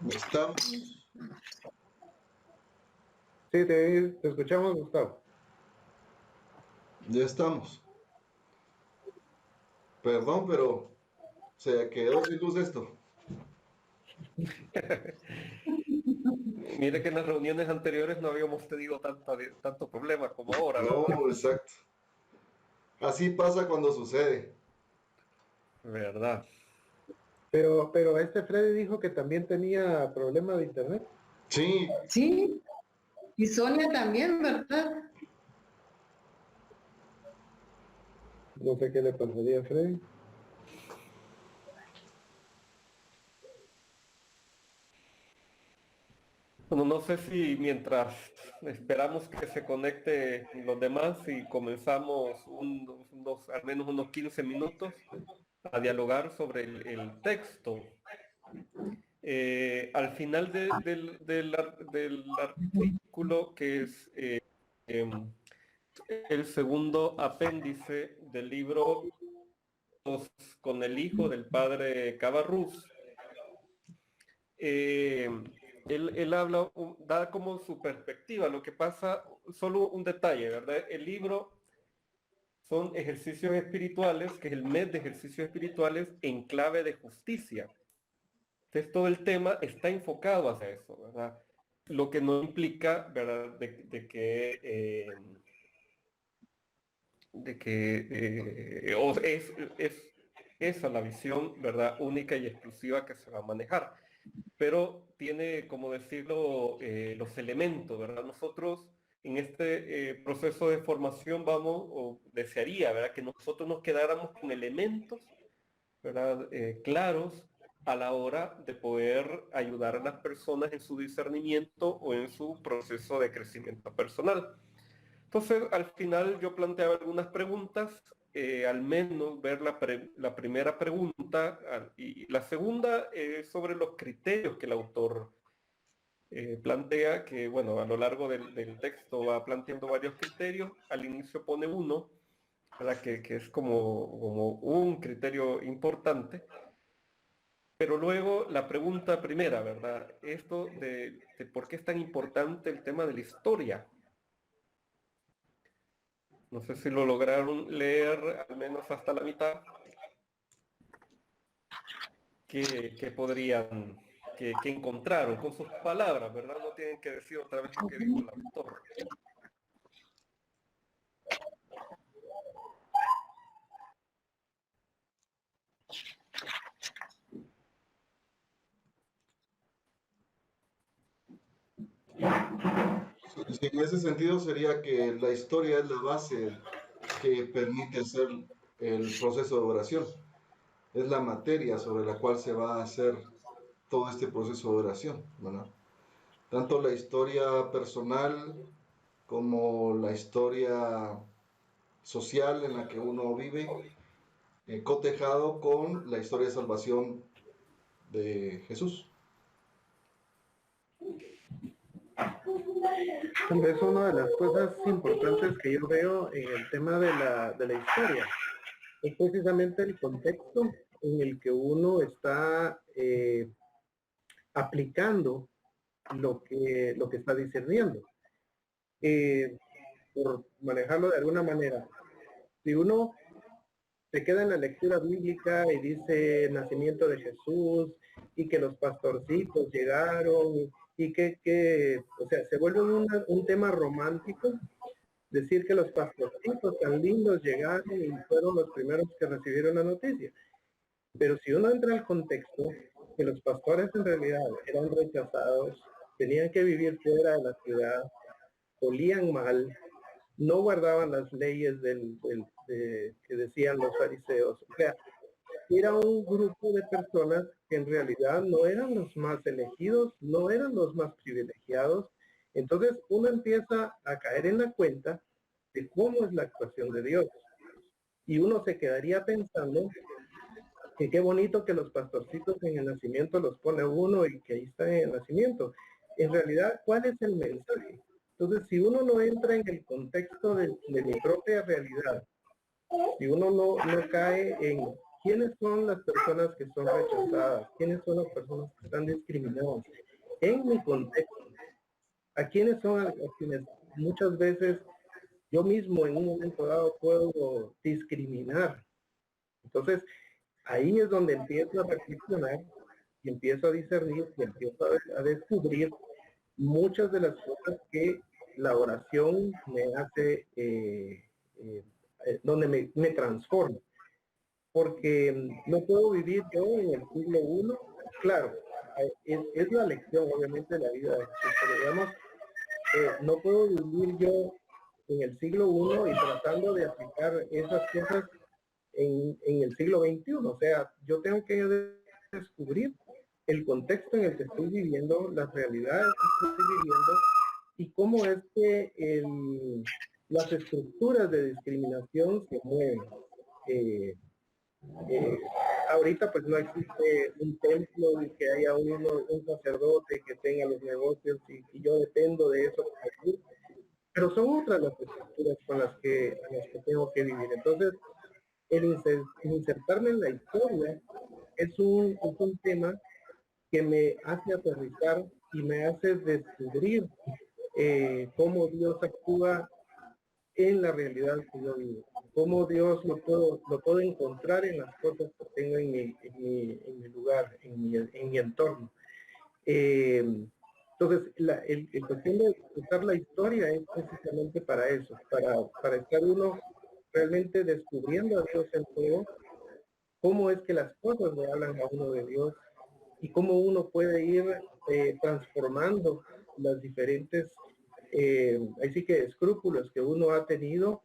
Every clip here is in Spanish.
Estamos, Sí, te escuchamos, Gustavo. ya estamos. Perdón, pero se quedó sin luz esto. Mire que en las reuniones anteriores no habíamos tenido tanto problema como ahora, ¿verdad? No, exacto. Así pasa cuando sucede. ¿Verdad? Pero este Freddy dijo que también tenía problema de internet. Sí, Sí, y Sonia también, ¿verdad? No sé qué le pasaría a Freddy. Bueno, no sé si mientras esperamos que se conecte los demás y comenzamos al menos unos 15 minutos a dialogar sobre el texto. Al final del artículo, que es em, el segundo apéndice del libro con el hijo del padre Cabarrús, eh, él habla, da como su perspectiva. Lo que pasa, solo un detalle, ¿verdad? El libro son ejercicios espirituales, que es el mes de ejercicios espirituales en clave de justicia. Entonces todo el tema está enfocado hacia eso, ¿verdad? Lo que no implica, ¿verdad?, es esa la visión, ¿verdad?, única y exclusiva que se va a manejar. Pero tiene, como decirlo, los elementos, ¿verdad? Nosotros en este proceso de formación o desearía, ¿verdad?, que nosotros nos quedáramos con elementos, ¿verdad?, claros a la hora de poder ayudar a las personas en su discernimiento o en su proceso de crecimiento personal. Entonces, al final yo planteaba algunas preguntas, al menos ver la primera pregunta y la segunda sobre los criterios que el autor plantea, que bueno, a lo largo del texto va planteando varios criterios. Al inicio pone uno, ¿verdad?, que es como un criterio importante, pero luego la pregunta primera, ¿verdad? Esto de por qué es tan importante el tema de la historia. No sé si lo lograron leer al menos hasta la mitad. ¿Qué podrían, que encontraron con sus palabras, ¿verdad? No tienen que decir otra vez lo que dijo el autor. sí, en ese sentido sería que la historia es la base que permite hacer el proceso de oración. Es la materia sobre la cual se va a hacer todo este proceso de oración, ¿verdad? Tanto la historia personal como la historia social en la que uno vive, cotejado con la historia de salvación de Jesús. Es una de las cosas importantes que yo veo en el tema de la historia. Es precisamente el contexto en el que uno está aplicando lo que está discerniendo. Por manejarlo de alguna manera, si uno se queda en la lectura bíblica y dice nacimiento de Jesús y que los pastorcitos llegaron y o sea, se vuelve un tema romántico decir que los pastorcitos tan lindos llegaron y fueron los primeros que recibieron la noticia. Pero si uno entra al contexto, que los pastores en realidad eran rechazados, tenían que vivir fuera de la ciudad, olían mal, no guardaban las leyes que decían los fariseos. O sea, era un grupo de personas que en realidad no eran los más elegidos, no eran los más privilegiados. Entonces uno empieza a caer en la cuenta de cómo es la actuación de Dios. Y uno se quedaría pensando que qué bonito que los pastorcitos en el nacimiento los pone uno y que ahí está en el nacimiento. En realidad, ¿cuál es el mensaje? Entonces, si uno no entra en el contexto de mi propia realidad, si uno no cae ¿quiénes son las personas que son rechazadas? ¿Quiénes son las personas que están discriminadas? En mi contexto, ¿a quiénes son a quienes muchas veces yo mismo en un momento dado puedo discriminar? Entonces, ahí es donde empiezo a reflexionar y empiezo a discernir y empiezo a descubrir muchas de las cosas que la oración me hace, donde me transforma. Porque no puedo vivir yo en el siglo I. Claro, es la lección obviamente de la vida de Jesús, pero digamos, no puedo vivir yo en el siglo I y tratando de aplicar esas cosas en el siglo XXI. O sea, yo tengo que descubrir el contexto en el que estoy viviendo, las realidades que estoy viviendo y cómo es que las estructuras de discriminación se mueven. Ahorita pues no existe un templo y que haya un sacerdote que tenga los negocios y yo dependo de eso para vivir, pero son otras las estructuras con las que tengo que vivir. Entonces, el insertarme en la historia es un tema que me hace aterrizar y me hace descubrir cómo Dios actúa en la realidad que yo vivo, cómo Dios lo puedo encontrar en las cosas que tengo en mi lugar, en mi entorno. Entonces, el cuestión de usar la historia es precisamente para eso, para estar uno realmente descubriendo a Dios en todo, cómo es que las cosas le hablan a uno de Dios y cómo uno puede ir transformando las diferentes, ahí sí que escrúpulos que uno ha tenido,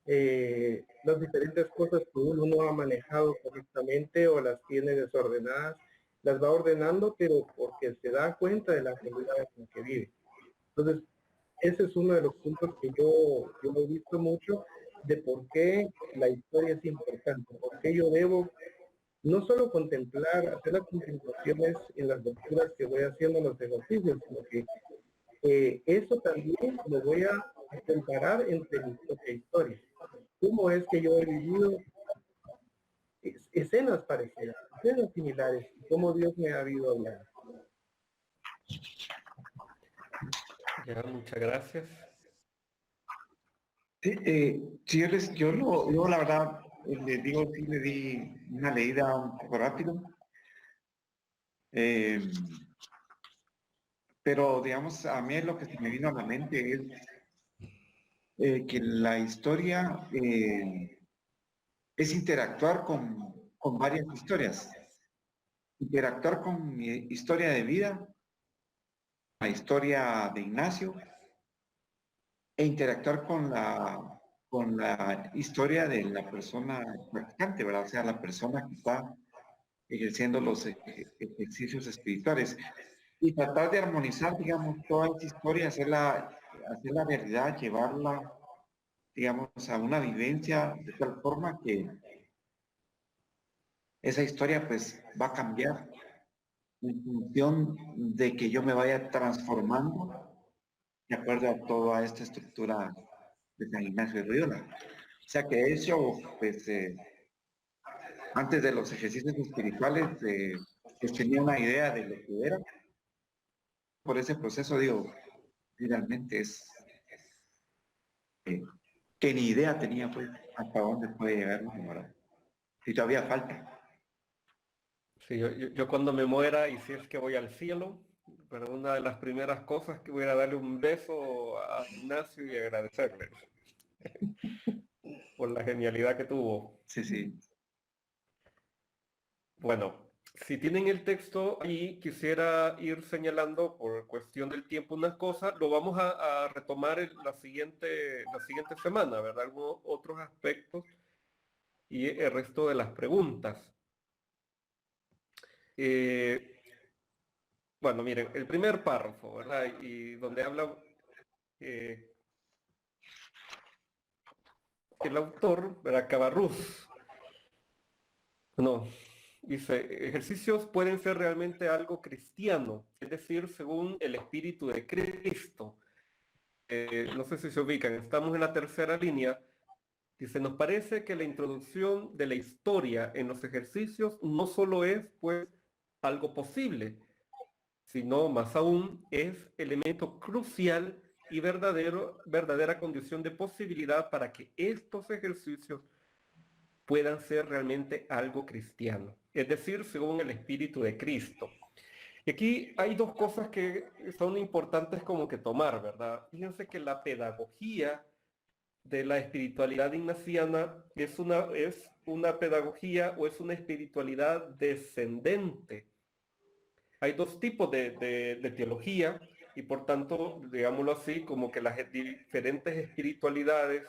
las diferentes cosas que uno no ha manejado correctamente o las tiene desordenadas, las va ordenando, pero porque se da cuenta de la realidad en la que vive. Entonces, ese es uno de los puntos que yo he visto mucho de por qué la historia es importante, por qué yo debo no solo contemplar, hacer las contemplaciones en las lecturas que voy haciendo en los ejercicios, sino que eso también lo voy a comparar entre mi propia historia. ¿Cómo es que yo he vivido escenas parecidas, escenas similares? ¿Cómo Dios me ha habido hablar? Ya, muchas gracias. Sí, yo la verdad, le digo, sí le di una leída un poco rápido. Pero, digamos, a mí lo que se me vino a la mente es que la historia es interactuar con varias historias. Interactuar con mi historia de vida, la historia de Ignacio, e interactuar con la historia de la persona practicante, ¿verdad? O sea, la persona que está ejerciendo los ejercicios espirituales. Y tratar de armonizar, digamos, toda esa historia, hacerla realidad, llevarla, digamos, a una vivencia de tal forma que esa historia pues va a cambiar en función de que yo me vaya transformando de acuerdo a toda esta estructura de San Ignacio de Loyola. O sea que eso, pues, antes de los ejercicios espirituales, pues tenía una idea de lo que era. Por ese proceso, digo, finalmente es que ni idea tenía, pues, hasta dónde puede llegar uno, ¿verdad? Si todavía falta. Sí, yo cuando me muera y si es que voy al cielo, pero una de las primeras cosas que voy a darle un beso a Ignacio y agradecerle por la genialidad que tuvo. Sí, sí. Bueno, si tienen el texto ahí, quisiera ir señalando por cuestión del tiempo unas cosas, lo vamos a retomar en la siguiente semana, ¿verdad? Algunos otros aspectos y el resto de las preguntas. Bueno, miren, el primer párrafo, ¿verdad? Y donde habla el autor, ¿verdad? Cabarrús. No, dice, ejercicios pueden ser realmente algo cristiano, es decir, según el espíritu de Cristo. No sé si se ubican, estamos en la tercera línea. Dice, nos parece que la introducción de la historia en los ejercicios no solo es, pues, algo posible, sino más aún es elemento crucial y verdadera condición de posibilidad para que estos ejercicios puedan ser realmente algo cristiano, es decir, según el Espíritu de Cristo. Y aquí hay dos cosas que son importantes como que tomar, ¿verdad? Fíjense que la pedagogía de la espiritualidad ignaciana es una pedagogía o es una espiritualidad descendente. Hay dos tipos de teología y por tanto, digámoslo así, como que las diferentes espiritualidades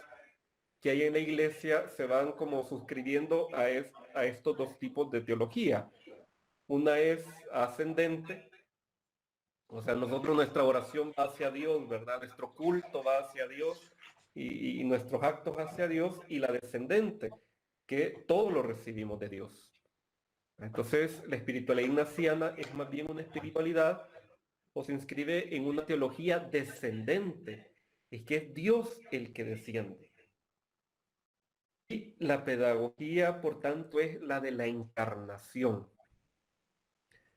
que hay en la iglesia se van como suscribiendo a estos dos tipos de teología. Una es ascendente, o sea, nosotros nuestra oración va hacia Dios, ¿verdad? Nuestro culto va hacia Dios y nuestros actos hacia Dios, y la descendente, que todo lo recibimos de Dios. Entonces, la espiritualidad ignaciana es más bien una espiritualidad o se inscribe en una teología descendente, es que es Dios el que desciende. Y la pedagogía, por tanto, es la de la encarnación.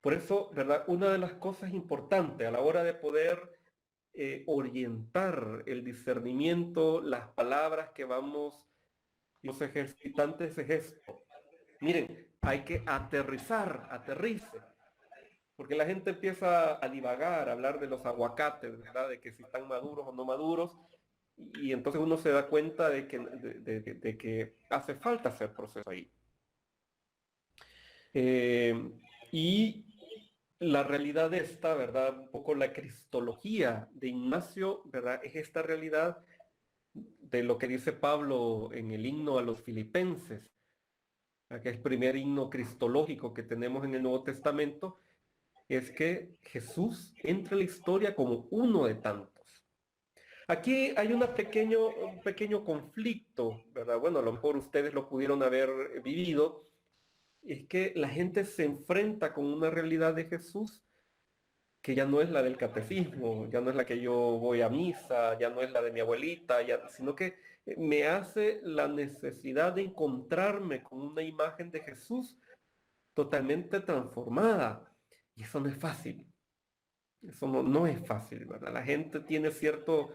Por eso, ¿verdad? Una de las cosas importantes a la hora de poder orientar el discernimiento, las palabras que vamos, los ejercitantes es esto. Miren, hay que aterrice, porque la gente empieza a divagar, a hablar de los aguacates, ¿verdad? De que si están maduros o no maduros, y entonces uno se da cuenta de que hace falta hacer proceso ahí. Y la realidad esta, ¿verdad? Un poco la cristología de Ignacio, ¿verdad? Es esta realidad de lo que dice Pablo en el himno a los filipenses, que es el primer himno cristológico que tenemos en el Nuevo Testamento, es que Jesús entra en la historia como uno de tantos. Aquí hay un pequeño conflicto, ¿verdad? Bueno, a lo mejor ustedes lo pudieron haber vivido, es que la gente se enfrenta con una realidad de Jesús que ya no es la del catecismo, ya no es la que yo voy a misa, ya no es la de mi abuelita, sino que me hace la necesidad de encontrarme con una imagen de Jesús totalmente transformada. Y eso no es fácil. Eso no es fácil, ¿verdad? La gente tiene cierta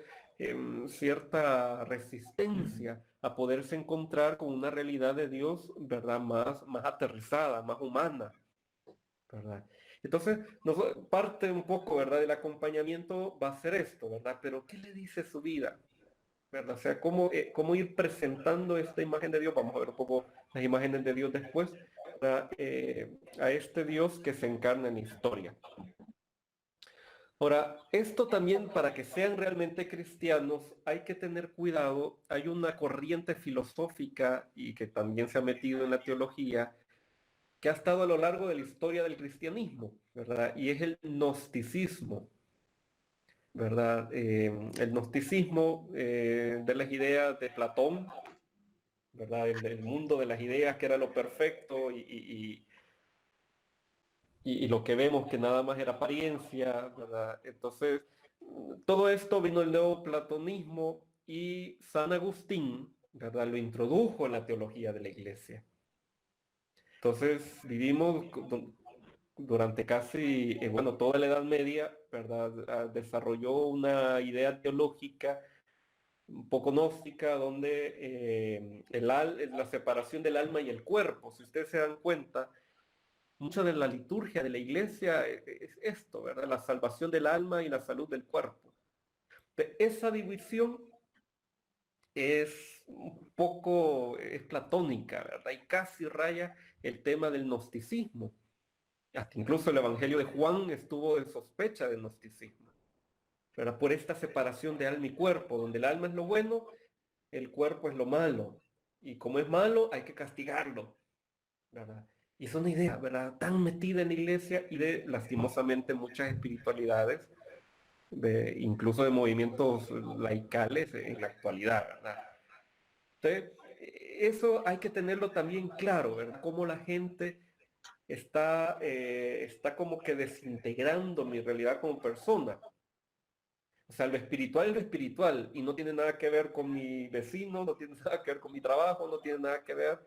resistencia a poderse encontrar con una realidad de Dios, ¿verdad? Más aterrizada, más humana, ¿verdad? Entonces, parte un poco, ¿verdad? Del acompañamiento va a ser esto, ¿verdad? Pero ¿qué le dice su vida? ¿Verdad? O sea, cómo ir presentando esta imagen de Dios. Vamos a ver un poco las imágenes de Dios después, ¿verdad? A este Dios que se encarna en la historia. Ahora, esto también para que sean realmente cristianos hay que tener cuidado. Hay una corriente filosófica y que también se ha metido en la teología que ha estado a lo largo de la historia del cristianismo, ¿verdad? Y es el gnosticismo, ¿verdad? El gnosticismo de las ideas de Platón, ¿verdad? El mundo de las ideas que era lo perfecto y lo que vemos que nada más era apariencia, ¿verdad? Entonces, todo esto vino el neoplatonismo y San Agustín, ¿verdad? Lo introdujo en la teología de la iglesia. Entonces, vivimos durante casi, bueno, toda la Edad Media, ¿verdad? Desarrolló una idea teológica un poco gnóstica donde la separación del alma y el cuerpo, si ustedes se dan cuenta, mucha de la liturgia de la iglesia es esto, ¿verdad? La salvación del alma y la salud del cuerpo. Esa división es un poco, es platónica, ¿verdad? Y casi raya el tema del gnosticismo. Hasta incluso el Evangelio de Juan estuvo en sospecha del gnosticismo, ¿verdad? Por esta separación de alma y cuerpo, donde el alma es lo bueno, el cuerpo es lo malo. Y como es malo, hay que castigarlo, ¿verdad? Y es una idea, ¿verdad? Tan metida en la iglesia y de, lastimosamente, muchas espiritualidades, incluso de movimientos laicales en la actualidad, ¿verdad? Entonces, eso hay que tenerlo también claro, ¿verdad? Cómo la gente está como que desintegrando mi realidad como persona. O sea, lo espiritual es lo espiritual y no tiene nada que ver con mi vecino, no tiene nada que ver con mi trabajo, no tiene nada que ver,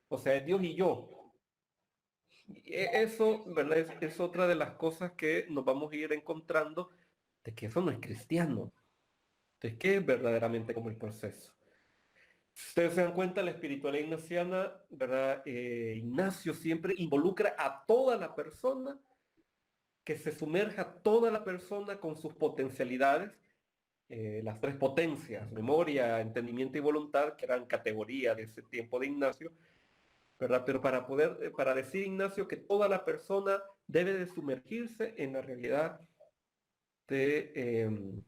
o sea, es Dios y yo. Eso, ¿verdad? Es otra de las cosas que nos vamos a ir encontrando de que eso no es cristiano. Entonces, ¿qué es verdaderamente como el proceso? Si ustedes se dan cuenta, la espiritualidad ignaciana, ¿verdad? Ignacio siempre involucra a toda la persona, que se sumerja toda la persona con sus potencialidades, las tres potencias, memoria, entendimiento y voluntad, que eran categorías de ese tiempo de Ignacio, ¿verdad? Pero para decir Ignacio que toda la persona debe de sumergirse en la realidad de,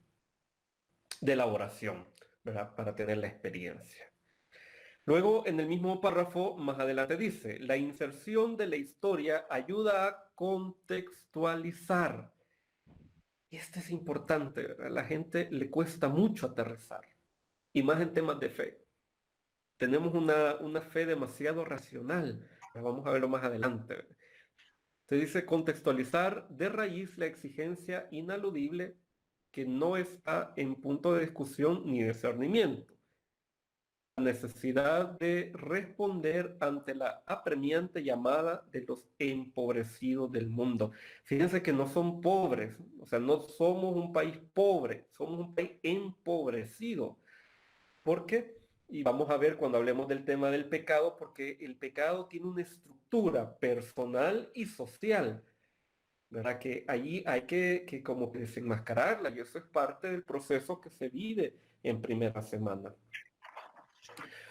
de la oración, ¿verdad? Para tener la experiencia. Luego, en el mismo párrafo, más adelante dice, la inserción de la historia ayuda a contextualizar. Y esto es importante, ¿verdad? A la gente le cuesta mucho aterrizar, y más en temas de fe. Tenemos una fe demasiado racional. Vamos a verlo más adelante. Se dice contextualizar de raíz la exigencia inaludible que no está en punto de discusión ni discernimiento. La necesidad de responder ante la apremiante llamada de los empobrecidos del mundo. Fíjense que no son pobres, o sea, no somos un país pobre, somos un país empobrecido. ¿Por qué? Y vamos a ver cuando hablemos del tema del pecado, porque el pecado tiene una estructura personal y social, ¿verdad? Que allí hay que como que desenmascararla, y eso es parte del proceso que se vive en primera semana.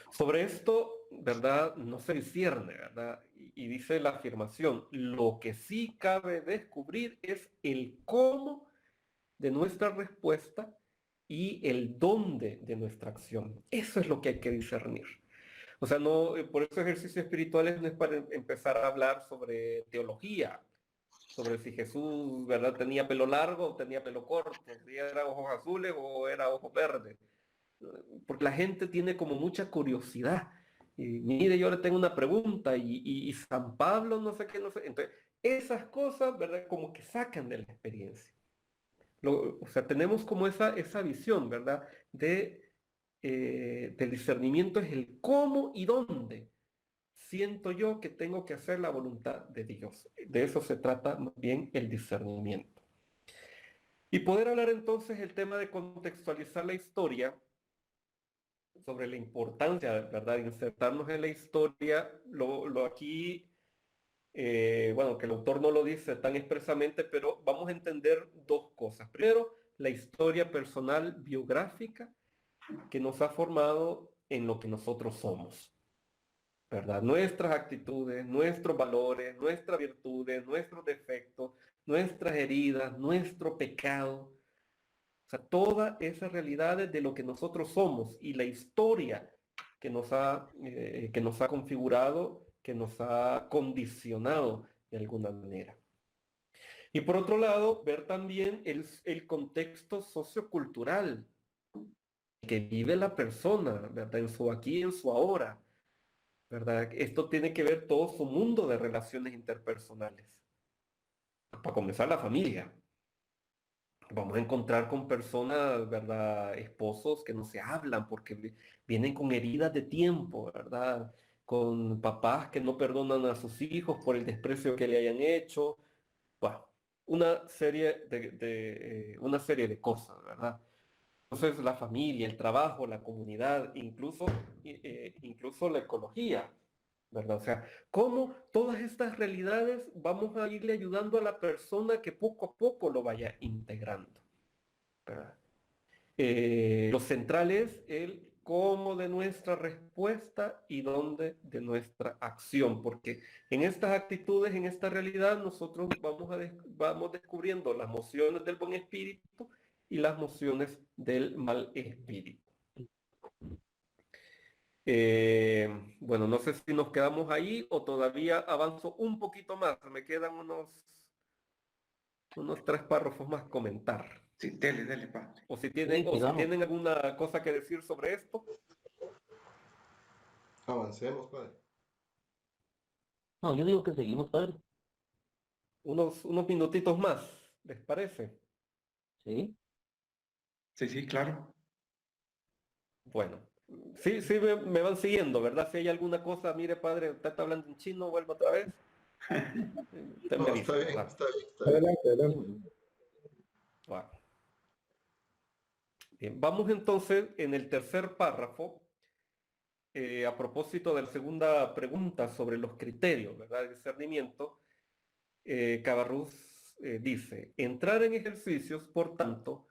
Sobre esto, ¿verdad? No se discierne, ¿verdad? Y dice la afirmación, lo que sí cabe descubrir es el cómo de nuestra respuesta y el dónde de nuestra acción. Eso es lo que hay que discernir. O sea, no, por eso ejercicios espirituales no es para empezar a hablar sobre teología, sobre si Jesús, ¿verdad? Tenía pelo largo o tenía pelo corto, si era ojos azules o era ojos verdes. Porque la gente tiene como mucha curiosidad. Y, mire, yo le tengo una pregunta y San Pablo no sé qué, no sé. Entonces, esas cosas, ¿verdad? Como que sacan de la experiencia. O sea, tenemos como esa visión, ¿verdad? Del discernimiento es el cómo y dónde siento yo que tengo que hacer la voluntad de Dios. De eso se trata más bien el discernimiento. Y poder hablar entonces el tema de contextualizar la historia sobre la importancia, ¿verdad?, de insertarnos en la historia, lo aquí, bueno, que el autor no lo dice tan expresamente, pero vamos a entender dos cosas. Primero, la historia personal biográfica que nos ha formado en lo que nosotros somos, ¿verdad? Nuestras actitudes, nuestros valores, nuestras virtudes, nuestros defectos, nuestras heridas, nuestro pecado. O sea, todas esas realidades de lo que nosotros somos y la historia que nos ha configurado, que nos ha condicionado de alguna manera. Y por otro lado, ver también el contexto sociocultural que vive la persona, ¿verdad? En su aquí y en su ahora, ¿verdad? Esto tiene que ver todo su mundo de relaciones interpersonales. Para comenzar, la familia. Vamos a encontrar con personas, ¿verdad? Esposos que no se hablan porque vienen con heridas de tiempo, ¿verdad? Con papás que no perdonan a sus hijos por el desprecio que le hayan hecho. Bueno, una serie de cosas, ¿verdad? Entonces, la familia, el trabajo, la comunidad, incluso la ecología, ¿verdad? O sea, cómo todas estas realidades vamos a irle ayudando a la persona que poco a poco lo vaya integrando, ¿verdad? Lo central es el cómo de nuestra respuesta y dónde de nuestra acción, porque en estas actitudes, en esta realidad, nosotros vamos descubriendo las mociones del buen espíritu y las mociones del mal espíritu. Bueno, no sé si nos quedamos ahí o todavía avanzo un poquito más. Me quedan unos 3 párrafos más comentar. Sí, dele, padre. O si Sí, si sigamos. tienen alguna cosa que decir sobre esto. Avancemos, padre. No, yo digo que seguimos, padre. Unos minutitos más, ¿les parece? Sí. Sí, sí, claro. Bueno, sí, sí me van siguiendo, ¿verdad? Si hay alguna cosa, mire, padre, usted está hablando en chino, vuelvo otra vez. Usted me No, está dice, bien, ¿verdad? está bien, está bien. Adelante, adelante. Bueno, bien, vamos entonces en el tercer párrafo, a propósito de la segunda pregunta sobre los criterios, ¿verdad? De discernimiento. Cabarrús dice, entrar en ejercicios, por tanto,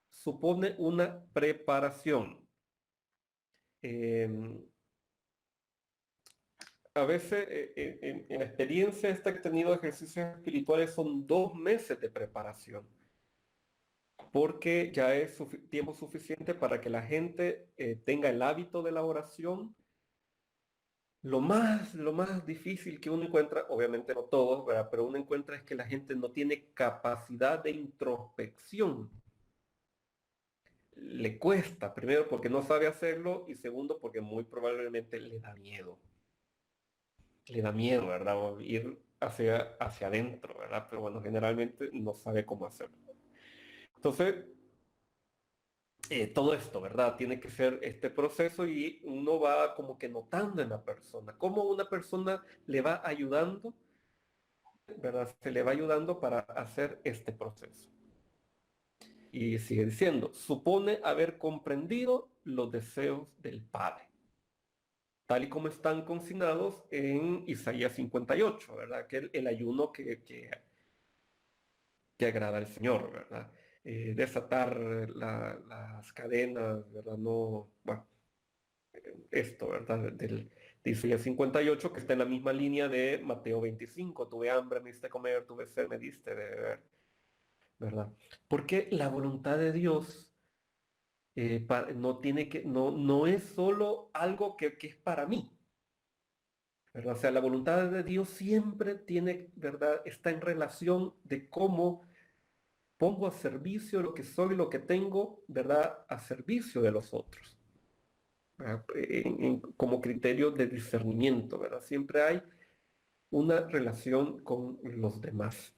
supone una preparación. Eh, a veces, en la experiencia esta que he tenido de ejercicios espirituales son 2 meses de preparación, porque ya es tiempo suficiente para que la gente tenga el hábito de la oración. Lo más difícil que uno encuentra, obviamente no todos, ¿verdad? Pero uno encuentra es que la gente no tiene capacidad de introspección. Le cuesta, primero porque no sabe hacerlo y segundo porque muy probablemente le da miedo. Le da miedo, ¿verdad? O ir hacia adentro, ¿verdad? Pero bueno, generalmente no sabe cómo hacerlo. Entonces, todo esto, ¿verdad? Tiene que ser este proceso y uno va como que notando en la persona, cómo una persona le va ayudando, ¿verdad? Se le va ayudando para hacer este proceso. Y sigue diciendo, supone haber comprendido los deseos del Padre, tal y como están consignados en Isaías 58, ¿verdad? Que el ayuno que agrada al Señor, ¿verdad? Desatar las cadenas, ¿verdad? No, bueno, esto, ¿verdad? De Isaías 58, que está en la misma línea de Mateo 25, tuve hambre, me diste a comer, tuve sed, me diste de beber, ¿verdad? Porque la voluntad de Dios no tiene no es solo algo que es para mí, ¿verdad? O sea, la voluntad de Dios siempre tiene, ¿verdad? Está en relación de cómo pongo a servicio lo que soy, lo que tengo, ¿verdad? A servicio de los otros, ¿verdad? Como criterio de discernimiento, ¿verdad? Siempre hay una relación con los demás.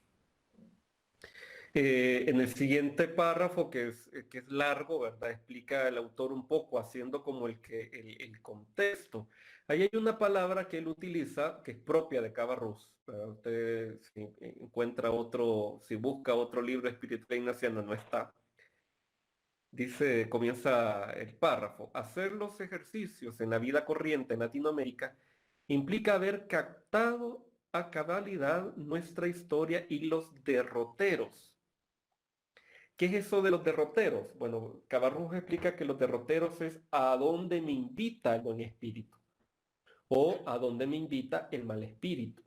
En el siguiente párrafo, que es largo, ¿verdad? Explica el autor un poco, haciendo como el contexto. Ahí hay una palabra que él utiliza que es propia de Cabarrús. ¿Verdad? Usted si encuentra otro, si busca otro libro espiritual ignaciano, no está. Dice, comienza el párrafo, hacer los ejercicios en la vida corriente en Latinoamérica implica haber captado a cabalidad nuestra historia y los derroteros. ¿Qué es eso de los derroteros? Bueno, Cabarrús explica que los derroteros es a dónde me invita el buen espíritu o a dónde me invita el mal espíritu.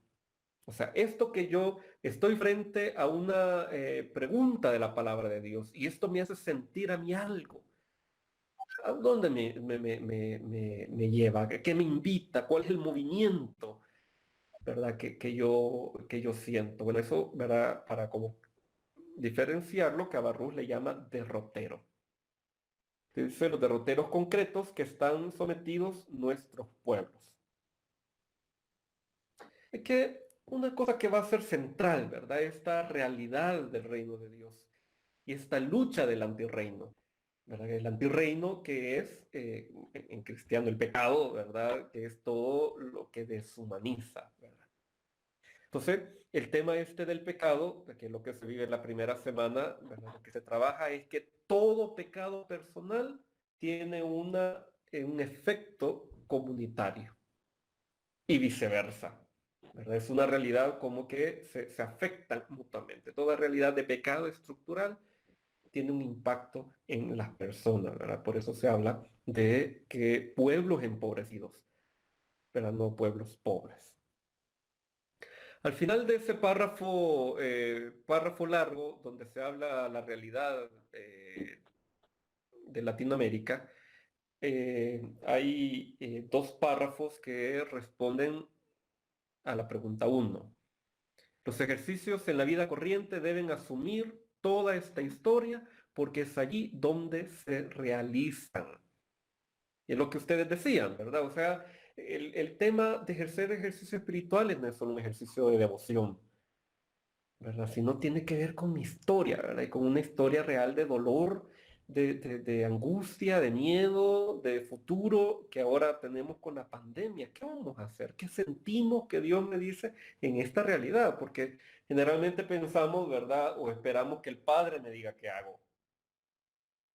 O sea, esto que yo estoy frente a una pregunta de la palabra de Dios y esto me hace sentir a mí algo. ¿A dónde me lleva? ¿Qué me invita? ¿Cuál es el movimiento, verdad, que yo siento? Bueno, eso, ¿verdad? Para como diferenciarlo, Cabarrús le llama derrotero. Dice los derroteros concretos que están sometidos nuestros pueblos. Es que una cosa que va a ser central, ¿verdad? Esta realidad del reino de Dios y esta lucha del antirreino, ¿verdad? El antirreino que es, en cristiano, el pecado, ¿verdad? Que es todo lo que deshumaniza, ¿verdad? Entonces, el tema este del pecado, que es lo que se vive en la primera semana, ¿verdad? Lo que se trabaja es que todo pecado personal tiene un efecto comunitario y viceversa, ¿verdad? Es una realidad como que se afectan mutuamente. Toda realidad de pecado estructural tiene un impacto en las personas, ¿verdad? Por eso se habla de que pueblos empobrecidos, pero no pueblos pobres. Al final de ese párrafo largo, donde se habla la realidad de Latinoamérica, hay 2 párrafos que responden a la pregunta 1. Los ejercicios en la vida corriente deben asumir toda esta historia porque es allí donde se realizan. Y es lo que ustedes decían, ¿verdad? O sea, el tema de ejercer ejercicios espirituales no es solo un ejercicio de devoción, ¿verdad? Sino tiene que ver con mi historia, ¿verdad? Y con una historia real de dolor, de angustia, de miedo, de futuro que ahora tenemos con la pandemia. ¿Qué vamos a hacer? ¿Qué sentimos que Dios me dice en esta realidad? Porque generalmente pensamos, ¿verdad? O esperamos que el Padre me diga qué hago.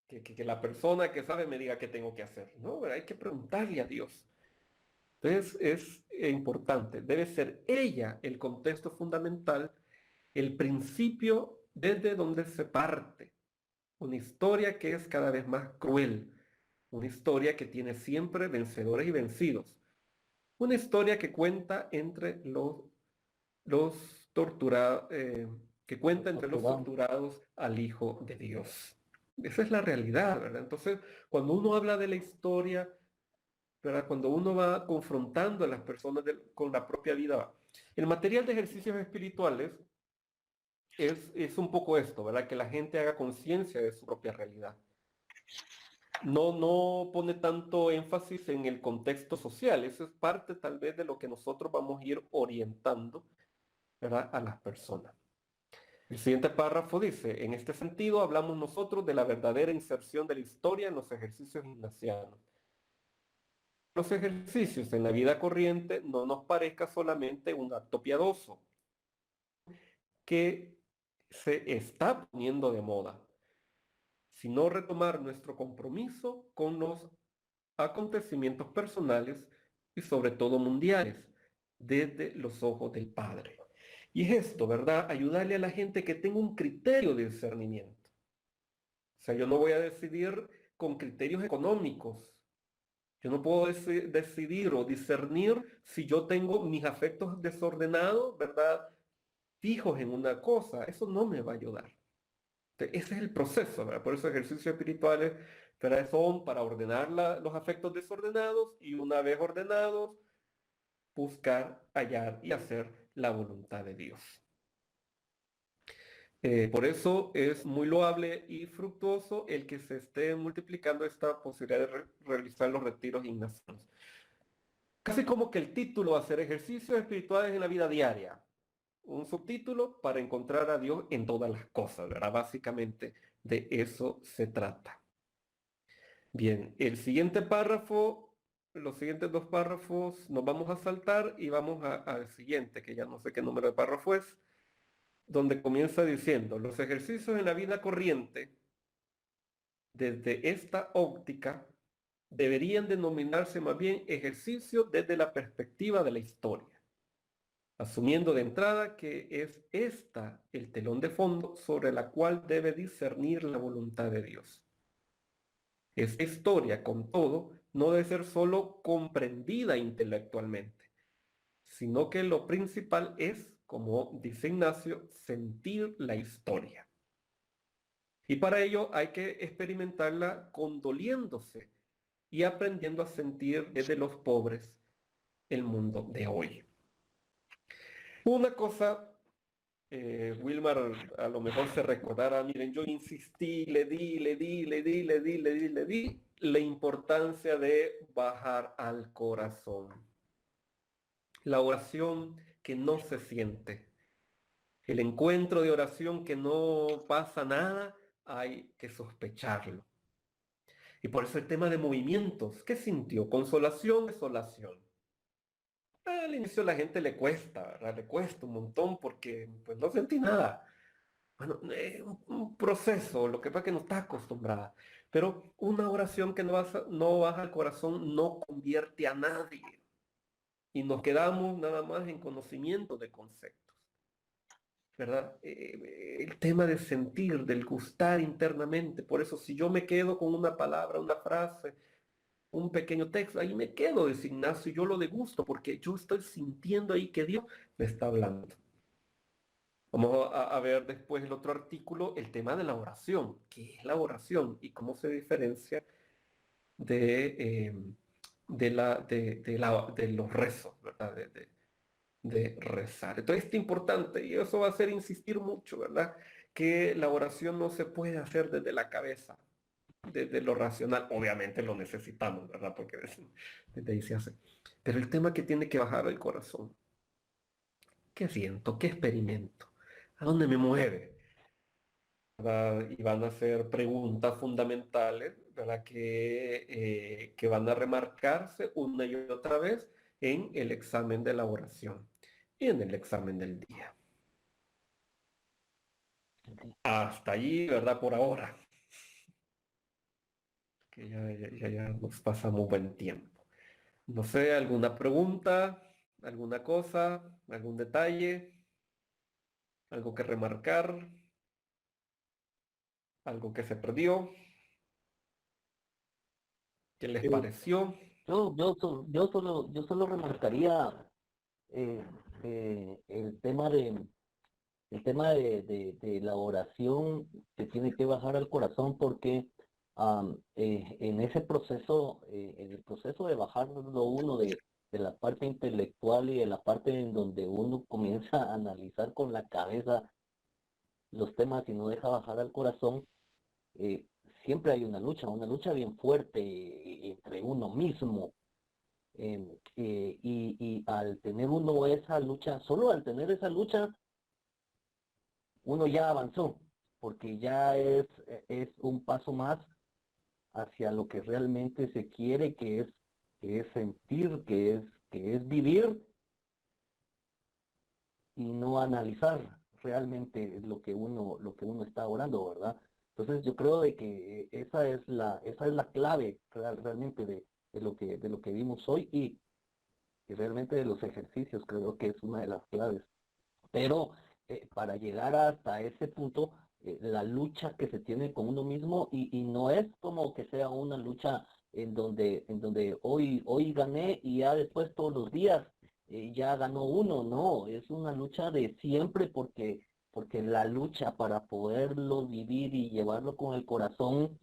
Que la persona que sabe me diga qué tengo que hacer. No, ¿verdad? Hay que preguntarle a Dios. Entonces es importante. Debe ser ella el contexto fundamental, el principio desde donde se parte. Una historia que es cada vez más cruel, una historia que tiene siempre vencedores y vencidos, una historia que cuenta entre los torturados, que cuenta entre los torturados al Hijo de Dios. Esa es la realidad, ¿verdad? Entonces, cuando uno habla de la historia, ¿verdad? Cuando uno va confrontando a las personas con la propia vida, el material de ejercicios espirituales es un poco esto, ¿verdad? Que la gente haga conciencia de su propia realidad. No pone tanto énfasis en el contexto social, eso es parte tal vez de lo que nosotros vamos a ir orientando, ¿verdad? A las personas. El siguiente párrafo dice, en este sentido hablamos nosotros de la verdadera inserción de la historia en los ejercicios ignacianos. Los ejercicios en la vida corriente no nos parezca solamente un acto piadoso que se está poniendo de moda, sino retomar nuestro compromiso con los acontecimientos personales y sobre todo mundiales, desde los ojos del Padre. Y es esto, ¿verdad? Ayudarle a la gente que tenga un criterio de discernimiento. O sea, yo no voy a decidir con criterios económicos. Yo no puedo decidir o discernir si yo tengo mis afectos desordenados, ¿verdad? Fijos en una cosa. Eso no me va a ayudar. Ese es el proceso, ¿verdad? Por eso ejercicios espirituales, ¿verdad? Son para ordenar los afectos desordenados y una vez ordenados, buscar, hallar y hacer la voluntad de Dios. Por eso es muy loable y fructuoso el que se esté multiplicando esta posibilidad de realizar los retiros ignacianos. Casi como que el título va a ser ejercicios espirituales en la vida diaria. Un subtítulo para encontrar a Dios en todas las cosas, ¿verdad? Básicamente de eso se trata. Bien, el siguiente párrafo, los siguientes dos párrafos nos vamos a saltar y vamos al siguiente, que ya no sé qué número de párrafo es, donde comienza diciendo, los ejercicios en la vida corriente, desde esta óptica, deberían denominarse más bien ejercicios desde la perspectiva de la historia, asumiendo de entrada que es esta el telón de fondo sobre la cual debe discernir la voluntad de Dios. Esta historia, con todo, no debe ser solo comprendida intelectualmente, sino que lo principal es, como dice Ignacio, sentir la historia. Y para ello hay que experimentarla condoliéndose y aprendiendo a sentir desde los pobres el mundo de hoy. Una cosa, Wilmar a lo mejor se recordará, miren, yo insistí, le di la importancia de bajar al corazón. La oración que no se siente. El encuentro de oración que no pasa nada, hay que sospecharlo. Y por eso el tema de movimientos. ¿Qué sintió? Consolación, desolación. Al inicio a la gente le cuesta, ¿verdad? Le cuesta un montón porque pues no sentí nada. Bueno, un proceso, lo que pasa es que no está acostumbrada. Pero una oración que no baja al corazón no convierte a nadie. Y nos quedamos nada más en conocimiento de conceptos, ¿verdad? El tema de sentir, del gustar internamente. Por eso si yo me quedo con una palabra, una frase, un pequeño texto, ahí me quedo de Ignacio y yo lo degusto porque yo estoy sintiendo ahí que Dios me está hablando. Vamos a ver después el otro artículo, el tema de la oración. ¿Qué es la oración y cómo se diferencia de los rezos, ¿verdad? De rezar. Entonces es importante y eso va a hacer insistir mucho, ¿verdad? Que la oración no se puede hacer desde la cabeza, desde lo racional. Obviamente lo necesitamos, ¿verdad? Porque desde ahí se hace. Pero el tema que tiene que bajar el corazón. ¿Qué siento? ¿Qué experimento? ¿A dónde me mueve? ¿verdad? Y van a ser preguntas fundamentales, ¿verdad? Que van a remarcarse una y otra vez en el examen de la oración y en el examen del día. Hasta allí, ¿verdad? Por ahora, que ya nos pasamos buen tiempo. No sé, ¿alguna pregunta? ¿Alguna cosa? ¿Algún detalle? ¿Algo que remarcar? ¿Algo que se perdió? ¿Qué les Eh, pareció? Yo solo remarcaría eh, el tema de la oración que tiene que bajar al corazón porque en el proceso de bajarlo uno de la parte intelectual y de la parte en donde uno comienza a analizar con la cabeza los temas y no deja bajar al corazón, eh, siempre hay una lucha bien fuerte entre uno mismo. Y al tener uno esa lucha, solo al tener esa lucha, uno ya avanzó, porque ya es un paso más hacia lo que realmente se quiere, que es sentir, que es vivir y no analizar realmente lo que uno está orando, ¿verdad? Entonces yo creo de que esa es la clave realmente de lo que vimos hoy y realmente de los ejercicios, creo que es una de las claves. Pero para llegar hasta ese punto, la lucha que se tiene con uno mismo y no es como que sea una lucha en donde hoy gané y ya después todos los días ya ganó uno, no, es una lucha de siempre porque la lucha para poderlo vivir y llevarlo con el corazón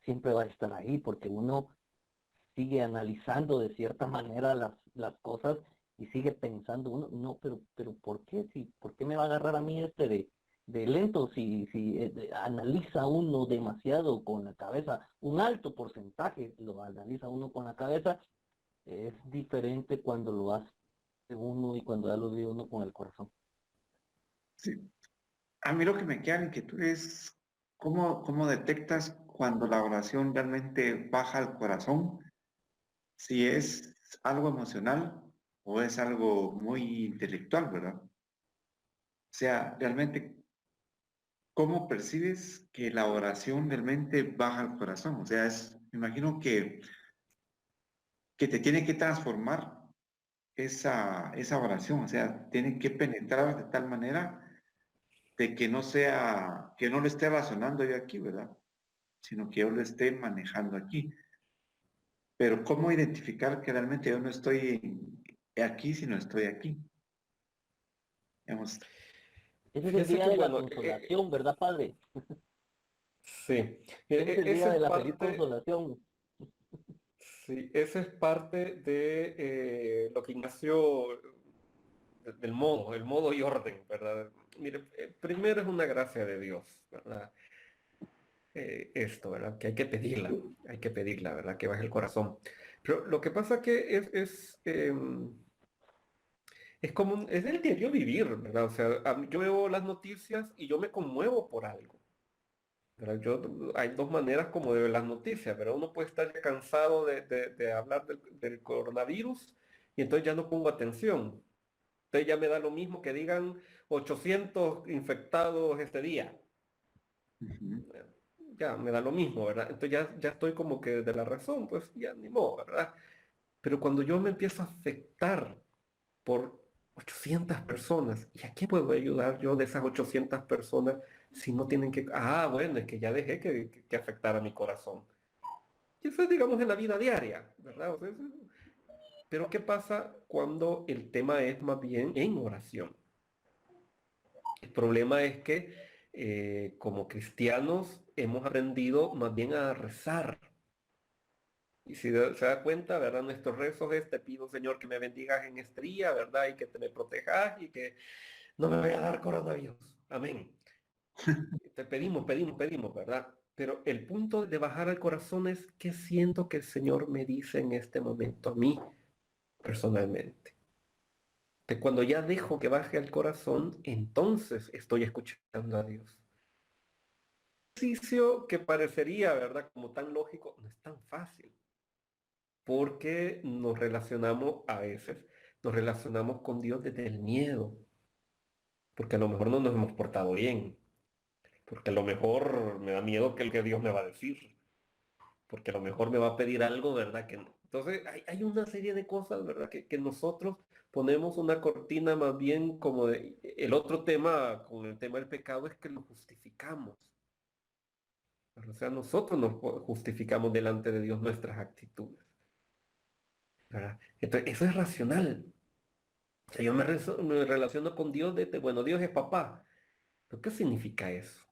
siempre va a estar ahí porque uno sigue analizando de cierta manera las cosas y sigue pensando uno, no, pero ¿por qué? ¿Por qué me va a agarrar a mí de lento si analiza uno demasiado con la cabeza? Un alto porcentaje lo analiza uno con la cabeza, es diferente cuando lo hace uno y cuando ya lo vive uno con el corazón. Sí. A mí lo que me queda en inquietud es cómo detectas cuando la oración realmente baja al corazón, si es algo emocional o es algo muy intelectual, ¿verdad? O sea, realmente, ¿cómo percibes que la oración realmente baja al corazón? O sea, me imagino que te tiene que transformar esa oración, o sea, tiene que penetrar de tal manera de que no sea, que no lo esté razonando yo aquí, ¿verdad? Sino que yo lo esté manejando aquí. Pero ¿cómo identificar que realmente yo no estoy aquí, sino estoy aquí? Digamos, Ese es el Fíjese día que, de la bueno, consolación, ¿verdad, Padre? sí, Ese es el día esa de es la feliz parte, consolación. sí, esa es parte de lo que Ignacio, del modo, el modo y orden, ¿verdad? Mire, primero es una gracia de Dios, ¿verdad? Esto, ¿verdad? Que hay que pedirla, ¿verdad? Que baje el corazón. Pero lo que pasa que es como, es el diario vivir, ¿verdad? O sea, yo veo las noticias y yo me conmuevo por algo. ¿Verdad? Hay dos maneras como de ver las noticias, pero uno puede estar ya cansado de hablar del coronavirus y entonces ya no pongo atención. Entonces ya me da lo mismo que digan 800 infectados este día. ujú. Ya me da lo mismo, ¿verdad? Entonces ya estoy como que de la razón, pues ya ni modo, ¿verdad? Pero cuando yo me empiezo a afectar por 800 personas, ¿y a quién puedo ayudar yo de esas 800 personas si no tienen que... Ah, bueno, es que ya dejé que afectara mi corazón. Y eso es, digamos, en la vida diaria, ¿verdad? O sea, pero ¿qué pasa cuando el tema es más bien en oración? El problema es que como cristianos hemos aprendido más bien a rezar. Y si se da cuenta, ¿verdad? Nuestros rezos es, te pido, Señor, que me bendigas en este día, ¿verdad? Y que te me protejas y que no me vaya a dar coronavirus. Amén. Te pedimos, ¿verdad? Pero el punto de bajar al corazón es qué siento que el Señor me dice en este momento a mí personalmente. Que cuando ya dejo que baje al corazón, entonces estoy escuchando a Dios. Ejercicio que parecería, ¿verdad?, como tan lógico, no es tan fácil, porque nos relacionamos a veces, nos relacionamos con Dios desde el miedo, porque a lo mejor no nos hemos portado bien, porque a lo mejor me da miedo que el que Dios me va a decir, porque a lo mejor me va a pedir algo, ¿verdad? Que no. Entonces hay una serie de cosas, ¿verdad? Que nosotros ponemos una cortina más bien como de... El otro tema con el tema del pecado es que lo justificamos. O sea, nosotros nos justificamos delante de Dios nuestras actitudes, ¿verdad? Entonces, eso es racional. O sea, yo me relaciono con Dios desde, bueno, Dios es papá. ¿Pero qué significa eso?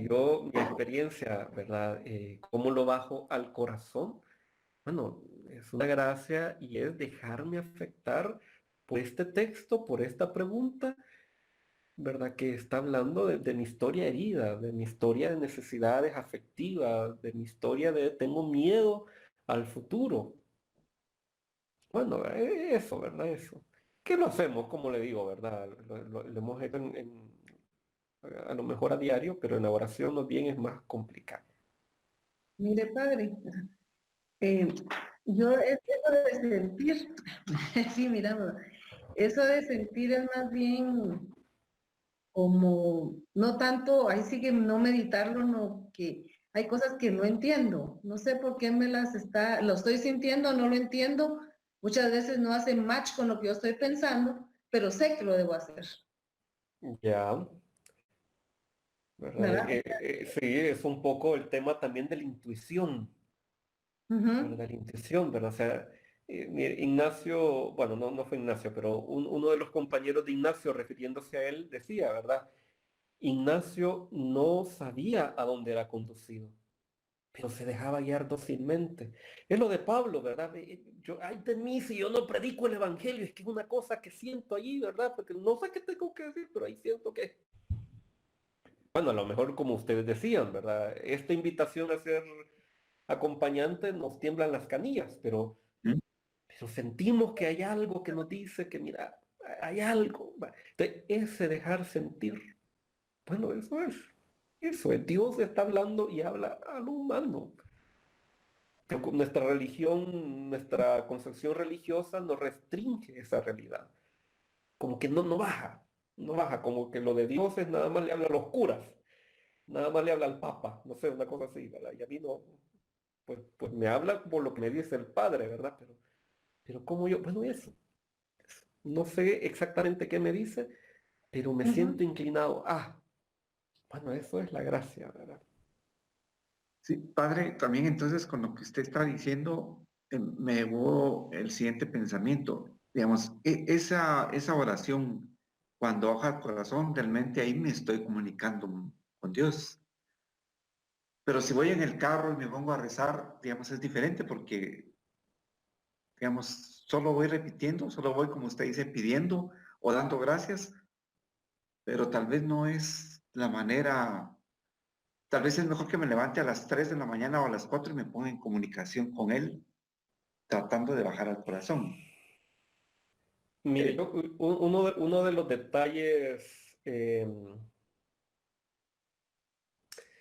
Yo, mi experiencia, ¿verdad? ¿Cómo lo bajo al corazón? Bueno, es una gracia y es dejarme afectar por este texto, por esta pregunta, ¿verdad? Que está hablando de mi historia herida, de mi historia de necesidades afectivas, de mi historia de tengo miedo al futuro. Bueno, eso, ¿verdad? Eso. ¿Qué lo hacemos? Como le digo, ¿verdad? Lo hemos hecho a lo mejor a diario, pero en la oración más bien es más complicado. Mire, padre, eh, yo eso de sentir, sí, mira, eso de sentir es más bien como, no tanto, ahí sí que no meditarlo, no, que hay cosas que no entiendo, no sé por qué lo estoy sintiendo, no lo entiendo, muchas veces no hace match con lo que yo estoy pensando, pero sé que lo debo hacer, Ya, ¿verdad? ¿verdad? Sí, es un poco el tema también de la intuición. Ujú. ¿Verdad? La intuición, ¿verdad? O sea, mire, Ignacio, bueno, no fue Ignacio, pero uno de los compañeros de Ignacio, refiriéndose a él, decía, ¿verdad? Ignacio no sabía a dónde era conducido, pero se dejaba guiar dócilmente. Es lo de Pablo, ¿verdad? Yo, ay de mí si yo no predico el evangelio, es que es una cosa que siento allí, ¿verdad? Porque no sé qué tengo que decir, pero ahí siento que, bueno, a lo mejor como ustedes decían, ¿verdad? Esta invitación a ser acompañante nos tiemblan las canillas, ¿Mm? pero sentimos que hay algo que nos dice que, mira, hay algo. Entonces, ese dejar sentir, bueno, eso es, Dios está hablando y habla a lo humano. Pero con nuestra religión, nuestra concepción religiosa nos restringe esa realidad. Como que no baja, no baja, como que lo de Dios es nada más le habla a los curas, nada más le habla al Papa, no sé, una cosa así, ¿verdad? Y a mí no, pues me habla por lo que me dice el Padre, ¿verdad? Pero como yo, bueno, eso. No sé exactamente qué me dice, pero me Ujú. siento inclinado. Ah, bueno, eso es la gracia, ¿verdad? Sí, padre, también entonces con lo que usted está diciendo, me llegó el siguiente pensamiento. Digamos, esa oración, cuando baja el corazón, realmente ahí me estoy comunicando con Dios. Pero si voy en el carro y me pongo a rezar, digamos, es diferente porque, digamos, solo voy repitiendo, solo voy, como usted dice, pidiendo o dando gracias, pero tal vez no es la manera. Tal vez es mejor que me levante a las 3 de la mañana o a las 4 y me ponga en comunicación con él, tratando de bajar al corazón. Mire, Eh, uno de los detalles,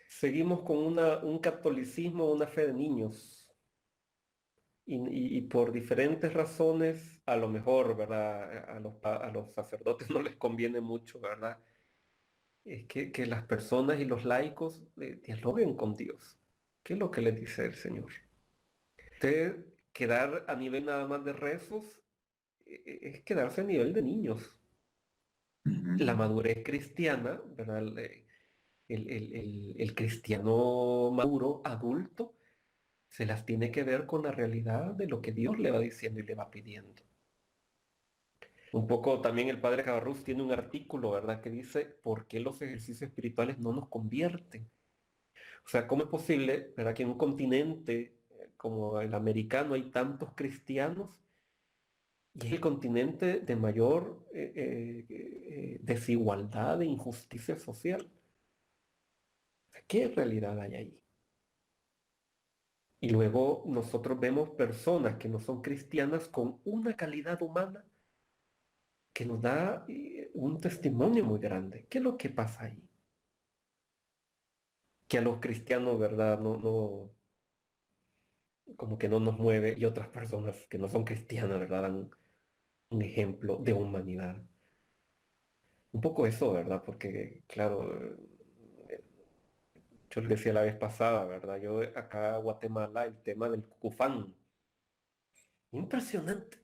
seguimos con un catolicismo, una fe de niños, y por diferentes razones, a lo mejor, ¿verdad? A los sacerdotes no les conviene mucho, ¿verdad? Es que las personas y los laicos dialoguen con Dios. ¿Qué es lo que les dice el Señor? Usted quedar a nivel nada más de rezos es quedarse a nivel de niños. La Ujú. madurez cristiana, ¿verdad? El cristiano maduro, adulto, se las tiene que ver con la realidad de lo que Dios le va diciendo y le va pidiendo. Un poco también el padre Cabarrús tiene un artículo, ¿verdad? Que dice, ¿por qué los ejercicios espirituales no nos convierten? O sea, ¿cómo es posible, ¿verdad? Que en un continente como el americano hay tantos cristianos y es el continente de mayor desigualdad e injusticia social? ¿Qué realidad hay ahí? Y luego nosotros vemos personas que no son cristianas con una calidad humana que nos da un testimonio muy grande. ¿Qué es lo que pasa ahí? Que a los cristianos, ¿verdad? Como que no nos mueve, y otras personas que no son cristianas, ¿verdad? Dan un ejemplo de humanidad. Un poco eso, ¿verdad? Porque, claro, yo les decía la vez pasada, ¿verdad? Yo acá en Guatemala, el tema del cucufán, impresionante,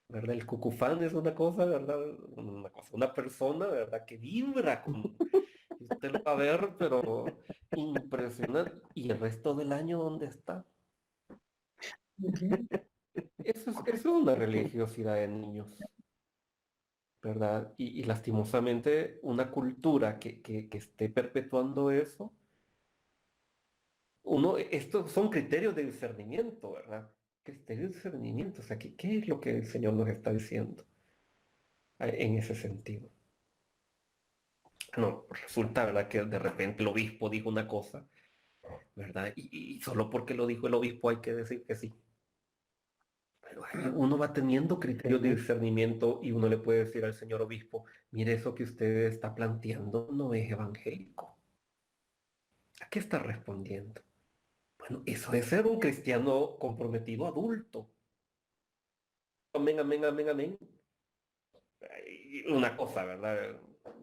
¿verdad? El cucufán es una cosa, ¿verdad? Una persona, ¿verdad? Que vibra con, y usted lo va a ver, pero impresionante. ¿Y el resto del año dónde está? Ujú. Eso es una religiosidad de niños, ¿verdad? Y lastimosamente una cultura que esté perpetuando eso, estos son criterios de discernimiento, ¿verdad? Criterios de discernimiento, o sea, ¿qué es lo que el Señor nos está diciendo en ese sentido? No, resulta, ¿verdad? Que de repente el obispo dijo una cosa, ¿verdad? Y solo porque lo dijo el obispo hay que decir que sí. Pero ahí uno va teniendo criterios de discernimiento y uno le puede decir al señor obispo, mire, eso que usted está planteando no es evangélico. ¿A qué está respondiendo? Bueno, eso es ser un cristiano comprometido adulto. Amén, amén, amén, amén. Y una cosa, ¿verdad?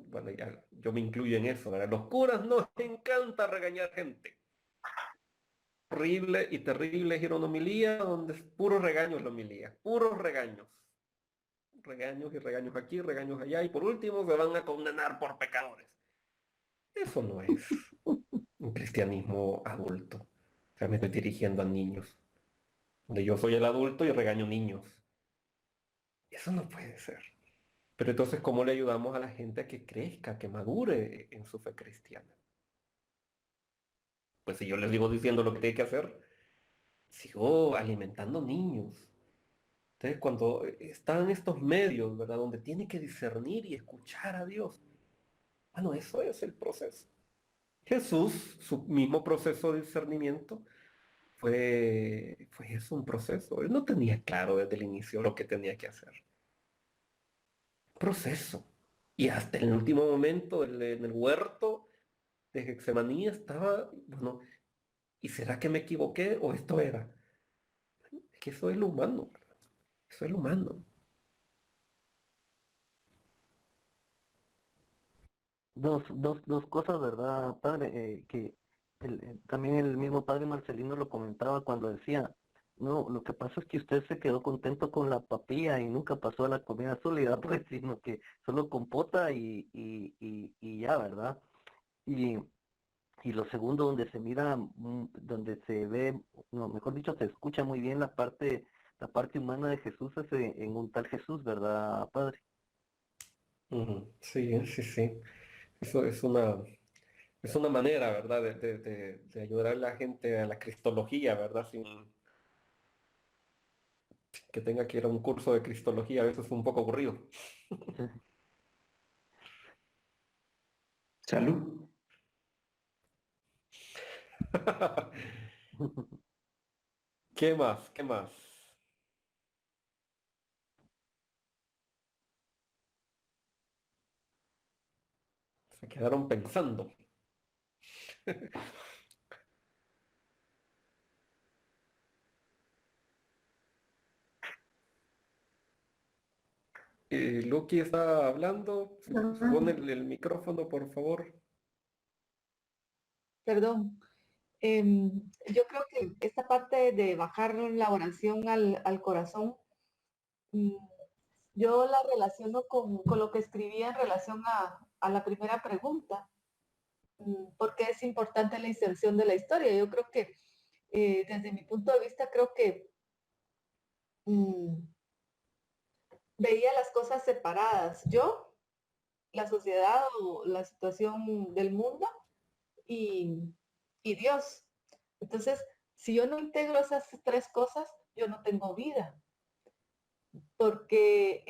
Bueno, ya yo me incluyo en eso, ¿verdad? Los curas nos encanta regañar gente. Horrible y terrible es ir a una homilía donde es puros regaños la homilía, puros regaños. Regaños y regaños aquí, regaños allá, y por último se van a condenar por pecadores. Eso no es un cristianismo adulto. O sea, me estoy dirigiendo a niños, donde yo soy el adulto y regaño niños. Eso no puede ser. Pero entonces, ¿cómo le ayudamos a la gente a que crezca, que madure en su fe cristiana? Pues si yo les digo diciendo lo que tiene que hacer, sigo alimentando niños. Entonces, cuando están estos medios, ¿verdad? Donde tiene que discernir y escuchar a Dios. Bueno, eso es el proceso. Jesús, su mismo proceso de discernimiento, fue eso, un proceso. Él no tenía claro desde el inicio lo que tenía que hacer. Proceso. Y hasta el último momento, en el huerto de Getsemaní, estaba, bueno, ¿y será que me equivoqué o esto era? Es que eso es lo humano, ¿verdad? Eso es lo humano. Dos cosas, ¿verdad, padre? Que también el mismo padre Marcelino lo comentaba cuando decía, no, lo que pasa es que usted se quedó contento con la papilla y nunca pasó a la comida sólida, pues, sino que solo compota y ya, ¿verdad? Y, y lo segundo, donde se mira, donde se ve, no, mejor dicho, se escucha muy bien la parte humana de Jesús es en un tal Jesús, ¿verdad, padre? Ujú. Sí, sí, sí. Eso es una manera, ¿verdad? De ayudar a la gente a la cristología, ¿verdad? Sin que tenga que ir a un curso de cristología, a veces es un poco aburrido. Salud. ¿Qué más? ¿Qué más? Se quedaron pensando. Lucky está hablando. Ah, Pone el micrófono, por favor. Perdón. Yo creo que esta parte de bajar la oración al corazón, mm, yo la relaciono con lo que escribía en relación a la primera pregunta, porque es importante la inserción de la historia. Yo creo que desde mi punto de vista, creo que mm, veía las cosas separadas. Yo, la sociedad o la situación del mundo y, y Dios. Entonces, si yo no integro esas tres cosas, yo no tengo vida, porque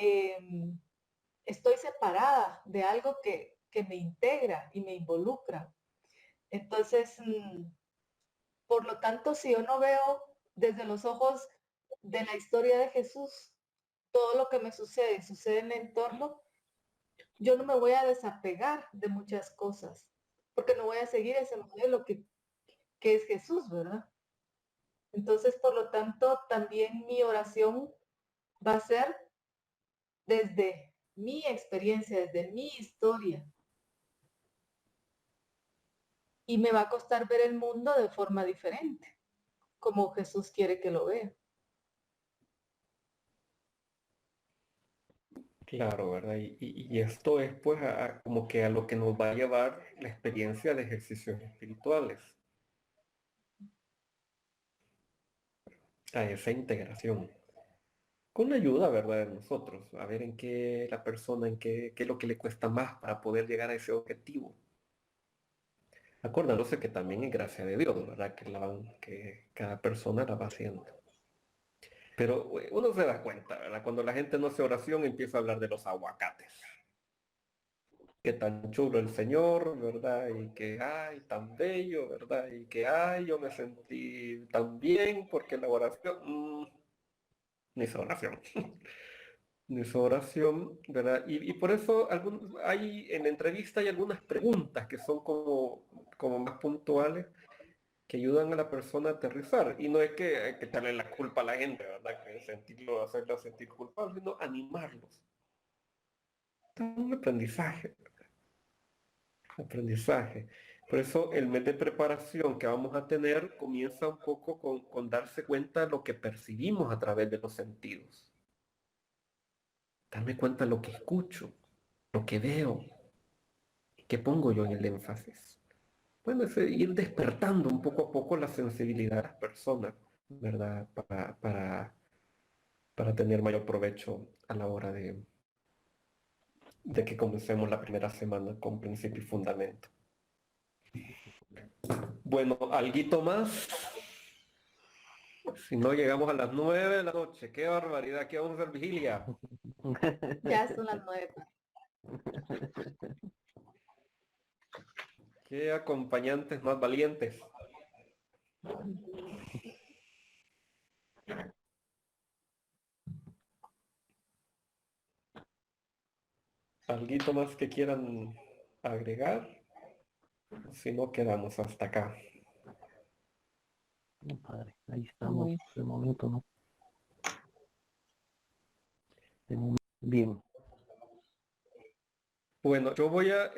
estoy separada de algo que me integra y me involucra. Entonces, por lo tanto, si yo no veo desde los ojos de la historia de Jesús, todo lo que me sucede en el entorno, yo no me voy a desapegar de muchas cosas, porque no voy a seguir ese modelo que es Jesús, ¿verdad? Entonces, por lo tanto, también mi oración va a ser desde mi experiencia, desde mi historia. Y me va a costar ver el mundo de forma diferente, como Jesús quiere que lo vea. Claro, ¿verdad? Y esto es pues como que a lo que nos va a llevar la experiencia de ejercicios espirituales, a esa integración. Con la ayuda, ¿verdad? De nosotros, a ver en qué la persona, qué es lo que le cuesta más para poder llegar a ese objetivo. Acordándose que también es gracia de Dios, ¿verdad? Que cada persona la va haciendo. Pero uno se da cuenta, ¿verdad? Cuando la gente no hace oración empieza a hablar de los aguacates. Qué tan chulo el Señor, ¿verdad? Y que, ay, tan bello, ¿verdad? Y que, ay, yo me sentí tan bien porque la oración, ni esa oración. Ni su oración, ¿verdad? Y por eso en la entrevista hay algunas preguntas que son como más puntuales que ayudan a la persona a aterrizar. Y no es que hay que echarle la culpa a la gente, ¿verdad? Que hacerla sentir culpable, sino animarlos. Es un aprendizaje, aprendizaje. Por eso el mes de preparación que vamos a tener comienza un poco con darse cuenta de lo que percibimos a través de los sentidos. Darme cuenta de lo que escucho, lo que veo, qué pongo yo en el énfasis. Bueno, es ir despertando un poco a poco la sensibilidad de las personas, ¿verdad? Para tener mayor provecho a la hora de que comencemos la primera semana con principio y fundamento. Bueno, alguito más. Si no llegamos a las 9 de la noche, qué barbaridad, ¿qué vamos a hacer vigilia? Ya son las 9. Qué acompañantes más valientes. ¿Alguito más que quieran agregar? Si no, quedamos hasta acá. Padre, ahí estamos, de momento, ¿no? Bien. Bueno, yo voy a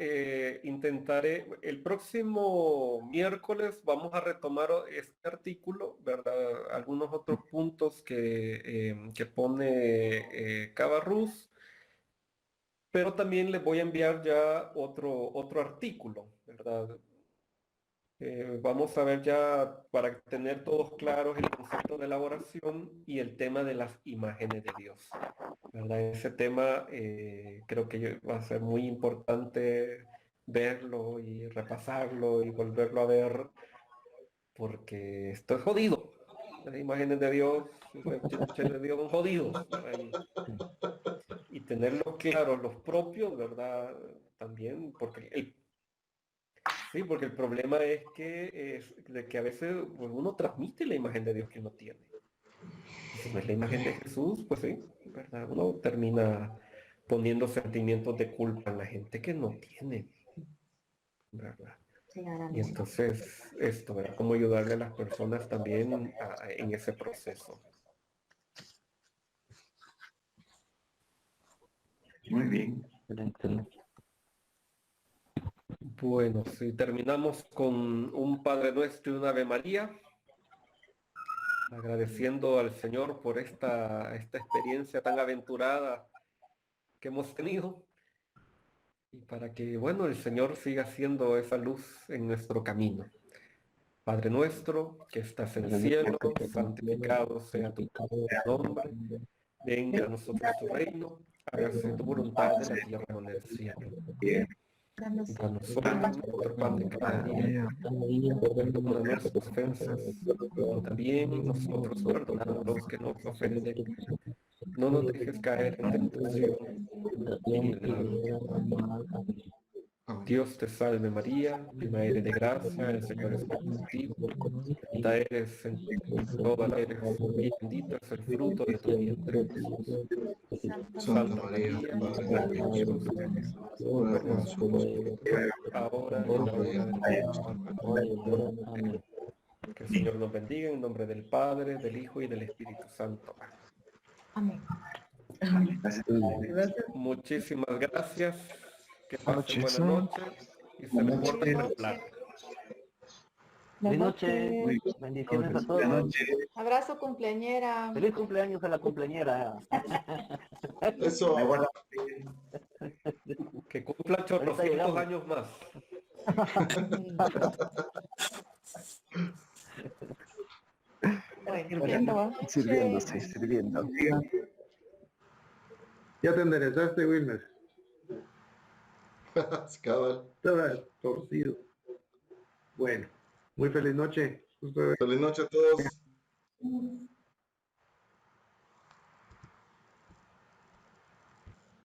intentar, el próximo miércoles vamos a retomar este artículo, ¿verdad? Algunos otros puntos que pone Cabarrús, pero también les voy a enviar ya otro artículo, ¿verdad? Vamos a ver ya para tener todos claros el concepto de la oración y el tema de las imágenes de Dios, ¿verdad? Ese tema creo que va a ser muy importante verlo y repasarlo y volverlo a ver porque esto es jodido. Las imágenes de Dios, los chiches de Dios son jodidos, ¿verdad? Y tenerlos claros los propios, ¿verdad? También, porque el problema es de que a veces pues, uno transmite la imagen de Dios que uno tiene. Y si no es la imagen de Jesús, pues sí, ¿verdad? Uno termina poniendo sentimientos de culpa en la gente que no tiene, ¿verdad? Y entonces esto, ¿verdad? Cómo ayudarle a las personas también en ese proceso. Muy bien. Excelente. Bueno, si terminamos con un Padre Nuestro y una Ave María, agradeciendo al Señor por esta experiencia tan aventurada que hemos tenido y para que, bueno, el Señor siga siendo esa luz en nuestro camino. Padre nuestro, que estás en el cielo, santificado sea tu nombre, venga a nosotros tu reino, hágase tu voluntad en la tierra como en el cielo. Danos hoy nuestro pan de cada día, perdona nuestras ofensas, como también nosotros perdonamos a los que nos ofenden. No nos dejes caer en tentación y líbranos del mal. Amén. Dios te salve María, llena eres de gracia, el Señor es contigo. Bendita eres entre todas las mujeres, y bendito es el fruto de tu vientre, Jesús. Santa María, Madre de Dios, ruega por nosotros, Ahora y en la hora de nuestra muerte. Amén. Que el Señor nos bendiga en nombre del Padre, del Hijo y del Espíritu Santo. Amén. Gracias. Gracias. Muchísimas gracias. Que pasen noches. buenas noches y se reporten regular. Buenas noches, bendiciones a Buenas todos. noches. Abrazo cumpleañera. Feliz cumpleaños a la cumpleañera. Eso, Me guarda- Que cumplan chorrocientos llegamos. años más. Bueno, ya te va. Sirviéndose, sirviendo. Ya te enderezaste, Wilmer. cabal. Estaba torcido. Bueno, muy feliz noche. Feliz noche a todos.